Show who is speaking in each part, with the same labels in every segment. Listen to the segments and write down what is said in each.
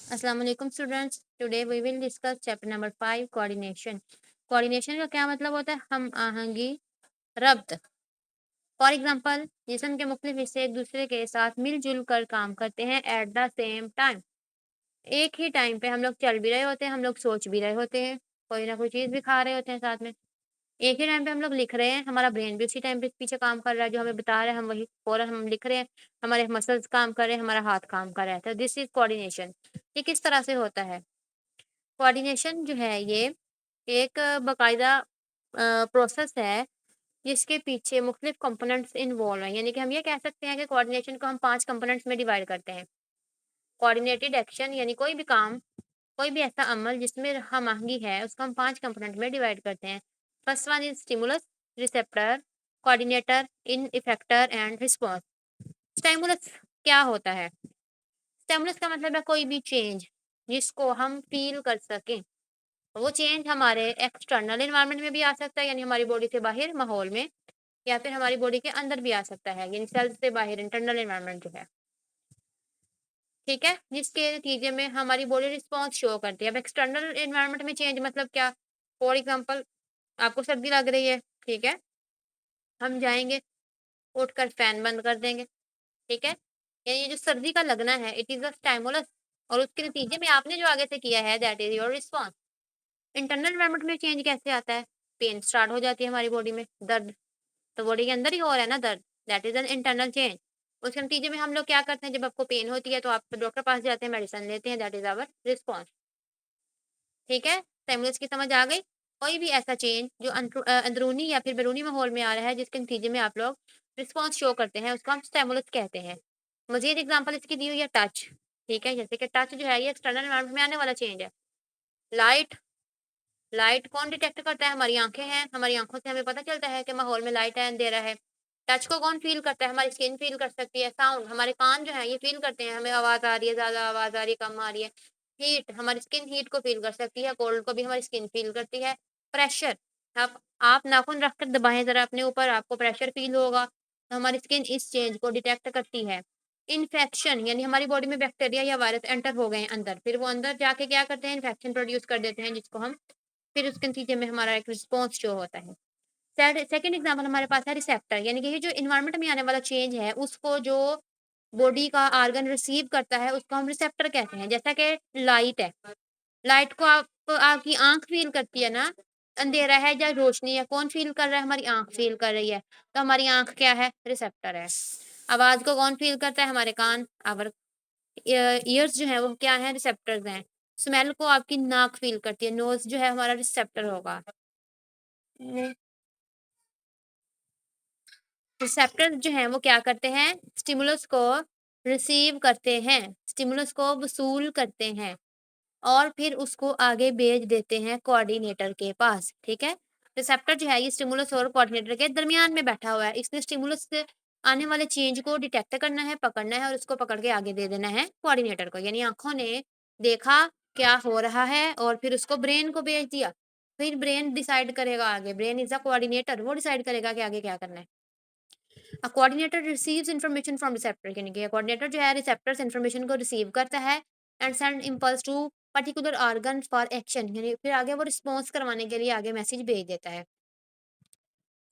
Speaker 1: अस्सलाम वालेकुम students. Today we will discuss chapter number 5 coordination. Coordination का क्या मतलब होता है? हम आहंगी, रब्त। फॉर एग्जांपल, जिस्म के मुख्तलिफ हिस्से एक दूसरे के साथ मिलजुल कर काम करते हैं एट द सेम टाइम। एक ही टाइम पे हम लोग चल भी रहे होते हैं, हम लोग सोच भी रहे होते हैं, कोई ना कोई चीज़ भी खा रहे होते हैं साथ में। एक ही टाइम पे हम लोग लिख रहे हैं, हमारा ब्रेन भी उसी टाइम पे पीछे काम कर रहा है, जो हमें बता रहा है हम वही फ़ौरन हम लिख रहे हैं, हमारे मसल्स काम कर रहे हैं, हमारा हाथ काम कर रहा है। तो दिस इज़ कोऑर्डिनेशन। ये किस तरह से होता है? कोऑर्डिनेशन जो है ये एक बाकायदा प्रोसेस है, जिसके पीछे मुख्तलिफ कंपोनेंट्स इन्वॉल्व हैं। यानी कि हम ये कह सकते हैं कि कोऑर्डिनेशन को हम 5 कंपोनेंट्स में डिवाइड करते हैं। कोऑर्डिनेटेड एक्शन यानी कोई भी काम, कोई भी ऐसा अमल जिसमें हम-आहंगी है, उसको हम 5 कंपोनेंट में डिवाइड करते हैं। First one is stimulus, receptor, coordinator, in effector and response. Stimulus क्या होता है? स्टिमुलस का मतलब है कोई भी चेंज जिसको हम फ़ील कर सकें। वो चेंज हमारे एक्सटर्नल एनवायरनमेंट में भी आ सकता है, यानी हमारी बॉडी से बाहर माहौल में, या फिर हमारी बॉडी के अंदर भी आ सकता है, यानी सेल्स से बाहर इंटरनल एनवायरनमेंट जो है, ठीक है, जिसके नतीजे में हमारी बॉडी रिस्पॉन्स शो करती है। अब एक्सटर्नल एनवायरनमेंट में चेंज मतलब क्या? फॉर एग्जाम्पल, आपको सर्दी लग रही है, ठीक है, हम जाएंगे, उठकर फैन बंद कर देंगे, ठीक है, यानी ये जो सर्दी का लगना है इट इज अ स्टाइमुलस, और उसके नतीजे में आपने जो आगे से किया है that is your response. Internal environment में चेंज कैसे आता है? पेन स्टार्ट हो जाती है हमारी बॉडी में, दर्द, तो बॉडी के अंदर ही हो रहा है ना दर्द, that is an internal change. उसके नतीजे में हम लोग क्या करते हैं, जब आपको पेन होती है तो आप डॉक्टर पास जाते हैं, मेडिसिन लेते हैं, दैट इज आवर रिस्पॉन्स, ठीक है। स्टिमुलस की समझ आ गई? कोई भी ऐसा चेंज जो अंदरूनी या फिर बैरूनी माहौल में आ रहा है, जिसके नतीजे में आप लोग रिस्पॉन्स शो करते हैं, उसको हम स्टिमुलस कहते हैं। मजीद एग्जाम्पल इसकी दी हुई है टच, ठीक है, जैसे कि टच जो है ये एक्सटर्नल एनवायरनमेंट में आने वाला चेंज है। लाइट, लाइट कौन डिटेक्ट करता है? हमारी आँखें हैं, हमारी आँखों से हमें पता चलता है कि माहौल में लाइट है, अंधेरा है। टच को कौन फ़ील करता है? हमारी स्किन फ़ील कर सकती है। साउंड, हमारे कान जो हैं ये फ़ील करते हैं, हमें आवाज़ आ रही है, ज़्यादा आवाज़ आ रही है, कम आ रही है। हीट, हमारी स्किन हीट को फ़ील कर सकती है, कोल्ड को भी हमारी स्किन फ़ील करती है। प्रेशर, आप नाखून रखकर दबाएँ ज़रा अपने ऊपर, आपको प्रेशर फ़ील होगा, तो हमारी स्किन इस चेंज को डिटेक्ट करती है। इन्फेक्शन, यानी हमारी बॉडी में बैक्टीरिया या वायरस एंटर हो गए हैं अंदर, फिर वो अंदर जाके क्या करते हैं, इन्फेक्शन प्रोड्यूस कर देते हैं, जिसको हम फिर उसके नतीजे में हमारा एक रिस्पॉन्स शो होता है। सेकंड एग्जांपल हमारे पास है रिसेप्टर, यानी कि ये जो एनवायरनमेंट में आने वाला चेंज है, उसको जो बॉडी का ऑर्गन रिसीव करता है, उसको हम रिसेप्टर कहते हैं। जैसा कि लाइट है, लाइट को आप आपकी आँख फ़ील करती है ना, अंधेरा है या रोशनी है, कौन फ़ील कर रहा है? हमारी आँख फ़ील कर रही है, तो हमारी आँख क्या है? रिसेप्टर है। आवाज़ को कौन फ़ील करता है? हमारे कान, आवर ईयर्स जो हैं वो क्या हैं? रिसेप्टर्स हैं। स्मेल को आपकी नाक फ़ील करती है, नोज़ जो है हमारा रिसेप्टर होगा। ने रिसेप्टर जो हैं वो क्या करते हैं? स्टिमुलस को रिसीव करते हैं, स्टिमुलस को वसूल करते हैं, और फिर उसको आगे भेज देते हैं कोऑर्डिनेटर के पास, ठीक है? रिसेप्टर जो है ये स्टिमुलस और कोऑर्डिनेटर के दरमियान में बैठा हुआ है। इसने स्टिमुलस से आने वाले चेंज को डिटेक्ट करना है, पकड़ना है, और उसको पकड़ के आगे दे देना है कोऑर्डिनेटर को। यानी आँखों ने देखा क्या हो रहा है, और फिर उसको ब्रेन को भेज दिया। फिर ब्रेन डिसाइड करेगा आगे, ब्रेन इज़ अ कोऑर्डिनेटर, वो डिसाइड करेगा कि आगे क्या करना है। Coordinator receives information from receptor, यानी कि कोऑर्डिनेटर जो है रिसेप्टर से इन्फॉर्मेशन को रिसीव करता है and send impulse to particular organ for action, यानी फिर आगे वो रिस्पॉन्स करवाने के लिए आगे मैसेज भेज देता है।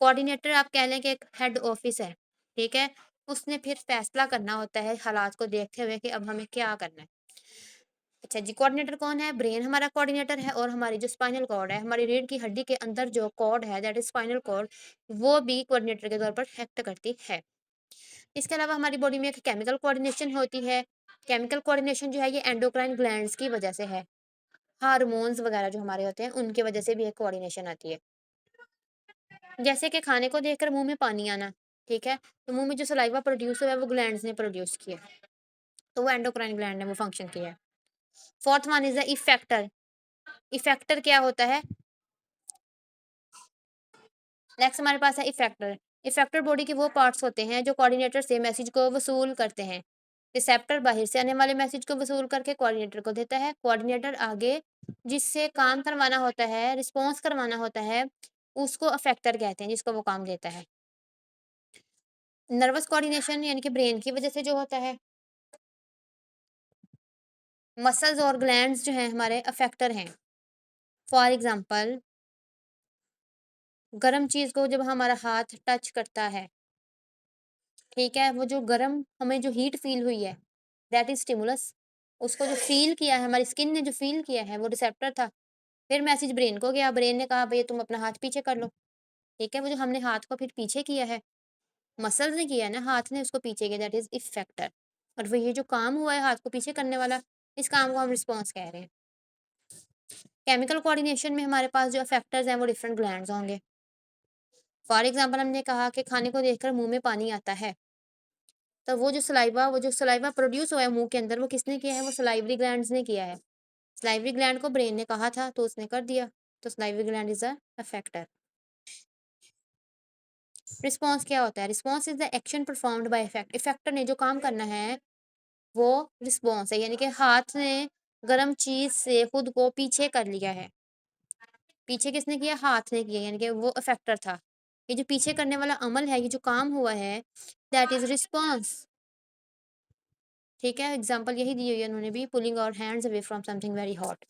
Speaker 1: कोऑर्डिनेटर आप कह लें कि एक हेड ऑफिस है, ठीक है, उसने फिर फैसला करना होता है हालात को देखते हुए कि अब हमें क्या करना है। अच्छा जी, कोऑर्डिनेटर कौन है? ब्रेन हमारा कोऑर्डिनेटर है, और हमारी जो स्पाइनल कॉर्ड है, हमारी रीढ़ की हड्डी के अंदर जो कॉर्ड है दैट इज स्पाइनल कॉर्ड, वो भी कोऑर्डिनेटर के तौर पर एक्ट करती है। इसके अलावा हमारी बॉडी में एक केमिकल कोऑर्डिनेशन होती है। केमिकल कोऑर्डिनेशन जो है ये एंडोक्राइन ग्लैंड्स की वजह से है। हार्मोन्स वगैरह जो हमारे होते हैं उनकी वजह से भी एक कोऑर्डिनेशन आती है। जैसे कि खाने को देखकर मुँह में पानी आना, ठीक है? तो मुँह में जो सलाइवा प्रोड्यूस हुआ है वो ग्लैंड्स ने प्रोड्यूस किया है। तो वो एंडोक्राइन ग्लैंड ने वो फंक्शन किया है। Fourth one is the effector. Effector क्या होता है? नेक्स्ट हमारे पास है इफेक्टर। इफेक्टर बॉडी के वो पार्ट्स होते हैं जो कोऑर्डिनेटर से मैसेज को वसूल करते हैं। रिसेप्टर बाहर से आने वाले मैसेज को वसूल करके कोऑर्डिनेटर को देता है। कोऑर्डिनेटर आगे जिससे काम करवाना होता है, रिस्पॉन्स करवाना होता है, उसको अफेक्टर कहते हैं, जिसको वो काम देता है। नर्वस कोऑर्डिनेशन यानी कि ब्रेन की वजह से जो होता है, मसल्स और ग्लैंड्स जो हैं हमारे अफेक्टर हैं। फॉर एग्जांपल, गरम चीज़ को जब हमारा हाथ टच करता है, ठीक है? वो जो गरम हमें जो हीट फ़ील हुई है, दैट इज़ स्टिमुलस। उसको जो फ़ील किया है, हमारी स्किन ने जो फ़ील किया है, वो रिसेप्टर था। फिर मैसेज ब्रेन को गया, ब्रेन ने कहा, भैया तुम अपना हाथ पीछे कर लो, ठीक है? वो जो हमने हाथ को फिर पीछे किया है, मसल्स ने किया है ना, हाथ ने उसको पीछे किया, दैट इज़ इफेक्टर। और वो ये जो काम हुआ है हाथ को पीछे करने वाला, इस काम को हम रिस्पॉन्स कह रहे हैं। केमिकल कोऑर्डिनेशन में हमारे पास जो इफेक्टर्स हैं, वो डिफरेंट ग्लैंड्स होंगे। फॉर एग्जांपल, हमने कहा कि खाने को देखकर मुँह में पानी आता है, तो वो जो सलाइवा प्रोड्यूस हुआ है मुँह के अंदर, वो किसने किया है? वो सलाइवरी ग्लैंड्स ने किया है। सलाइवरी ग्लैंड को ब्रेन ने कहा था, तो उसने कर दिया। तो salivary gland is a effector. Response क्या होता है? Response is the action performed by effect. Effector ने जो काम करना है, वो रिस्पॉन्स है, यानी कि हाथ ने गरम चीज़ से खुद को पीछे कर लिया है। पीछे किसने किया? हाथ ने किया, यानी कि वो इफेक्टर था। ये जो पीछे करने वाला अमल है, ये जो काम हुआ है, दैट इज़ रिस्पॉन्स। ठीक है? एग्ज़ाम्पल यही दी हुई है उन्होंने भी, pulling our hands away from something very hot.